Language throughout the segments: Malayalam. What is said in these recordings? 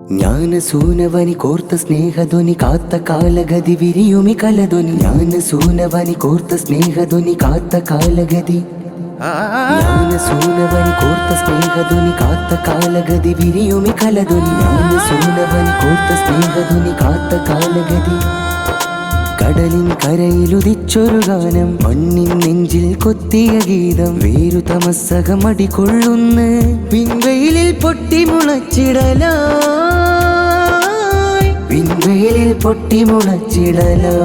ജ്ഞാനസൂനവനി കോർത്ത സ്നേഹധ്വനി കാത്ത കാലഗതി വിരിയുമി കലധ്വനി. ജ്ഞാനസൂനവനി കോർത്ത സ്നേഹധ്വനി കാത്ത കാലഗതി. ജ്ഞാനസൂനവനി കോർത്ത സ്നേഹധ്വനി കാത്ത കാലഗതി വിരിയുമി കലധ്വനി. ജ്ഞാനസൂനവനി കോർത്ത സ്നേഹധ്വനി കാത്ത കാലഗതി. കടലിൻ കരയിലുദിച്ചൊരു ഗാനം, മണ്ണിൻ നെഞ്ചിൽ കൊത്തിയ ഗീതം. വേരു തമസ്സകമടികൊള്ളുന്ന പിൻവെയിലിൽ പൊട്ടിമുളച്ചിടലായി, പിൻവെയിലിൽ പൊട്ടിമുളച്ചിടലായി.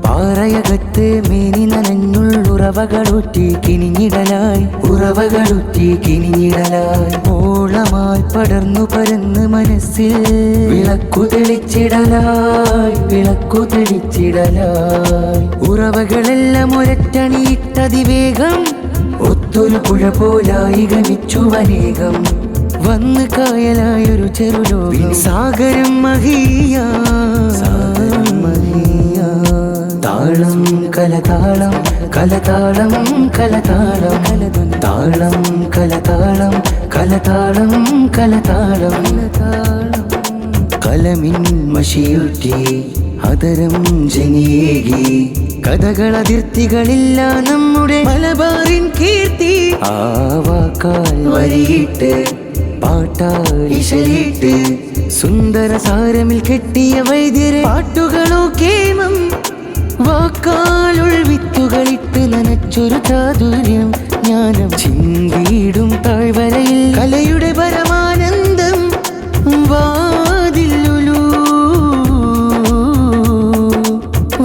പാറയകത്ത് മേനി നനഞ്ഞുള്ളുറവകളൂറ്റി കിനിഞ്ഞിടലായി, ഉറവകളൂറ്റി കിനിഞ്ഞിടലായി. ഓളമായി പടർന്നു പരന്ന് മനസ്സിൽ വിളക്കു തെളിച്ചിടലായി, വിളക്കു തെളിച്ചിടലായി. ഉറവകളെല്ലാം ഒരറ്റണിയിട്ടതിവേഗം, ഒത്തൊരു പുഴ പോലായി ഗമിച്ചു അനേകം. വന്ന് കായലായൊരു ചെറുലോകം, സാഗരം മഹിയ, സാഗരം മഹിയ. താളം കലതാളം കലതാളം കലതാളം കലധുനി. താളം കലതാളം കലതാളം കലതാളം കലതാളം. കലമിൻ മഷിയൂറ്റി അതരം ജനിയേകി, കഥകളതിർത്തികളില്ല നമ്മുടെ മലബാറിൻ കീർത്തി. ആ വാക്കാൽ വരിയിട്ട് പാട്ടാളിശലിട്ട്, സുന്ദര സാരമിൽ കെട്ടിയ വൈദ്യരെ പാട്ടുകളോ കേമം. വാക്കാലുൾ വിത്തുകളിട്ട് നനച്ചൊരു ചാതുര്യം, ജ്ഞാനം ചിന്തിയിടും താഴ്വരയിൽ കലയുടെ പരമാനന്ദം. വാതിലുലൂ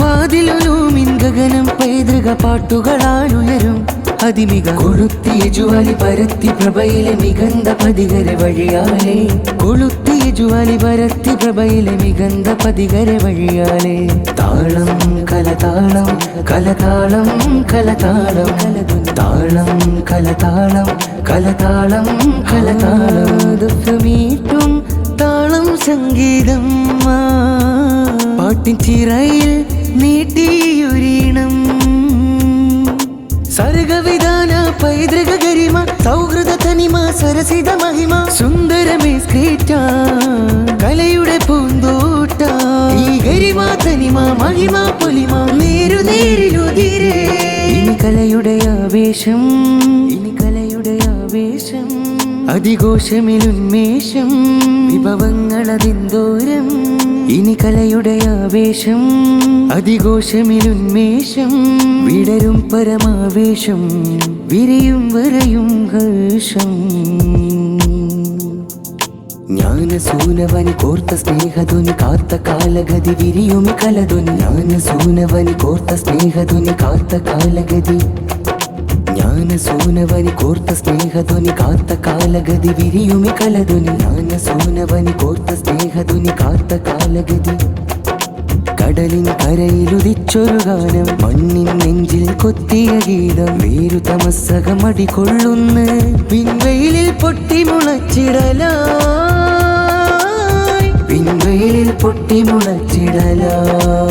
വാതിലുലൂമിൻ ഗഗനം പൈതൃക പാട്ടുകളാലുയരും അതിമിക. കൊളുത്തിയ ജ്വാലി പരത്തി പ്രഭയിലെ മികന്ത പതികര വഴിയാലേ, കൊളുത്തിയ ജ്വാലി പരത്തി പ്രഭയിലെ മികന്ത പതികര വഴിയാലേ. താളം കലതാളം കലതാളം കലതാളം കലധുനി. താളം കലതാളം കലതാളം കലതാളം. ദുഃഖമീട്ടും താളം സംഗീതം, പാട്ടിൻ ചിറയിൽ നീട്ടിയൊരീണം. സർഗവിധാന പൈതൃക ഗരിമ, സൗഹൃദ തനിമ, സരസിത മഹിമ. സുന്ദരമേ സ്ക്രീറ്റ കലയുടെ പൂന്തോട്ട. ഈ ഗരിമ തനിമ മഹിമ പൊലിമ നേരുനേരിലുതിരേ. ഇനി കലയുടെ ആവേശം, ഇനി കലയുടെ ആവേശം. അതിഘോഷമിലുന്മേഷം വിഭവങ്ങളതിന്തോരം. ഇനി കലയുടെ ആവേശം, അതിഘോഷമിലുന്മേഷം. വിടരും പരമാവേശം, വിരിയും വരയും ഹർഷം. ജ്ഞാനസൂനവനി കോർത്ത സ്നേഹധ്വനി കാത്ത കാലഗതി വിരിയുമി കലധ്വനി. ജ്ഞാനസൂനവനി കോർത്ത സ്നേഹധ്വനി കാത്ത കാലഗതി. ജ്ഞാനസൂനവനി കോർത്ത സ്നേഹധ്വനി കാത്ത കാലഗതി വിരിയുമി കലധ്വനി. ജ്ഞാനസൂനവനി കോർത്ത സ്നേഹധ്വനി കാത്ത കാലഗതി. കടലിൻ കരയിലുദിച്ചൊരു ഗാനം, മണ്ണിൻ നെഞ്ചിൽ കൊത്തിയ ഗീതം. വേരു തമസ്സകമടികൊള്ളുന്ന പിൻവെയിലിൽ പൊട്ടിമുളച്ചിടലായി, പിൻവെയിലിൽ പൊട്ടിമുളച്ചിടലായി.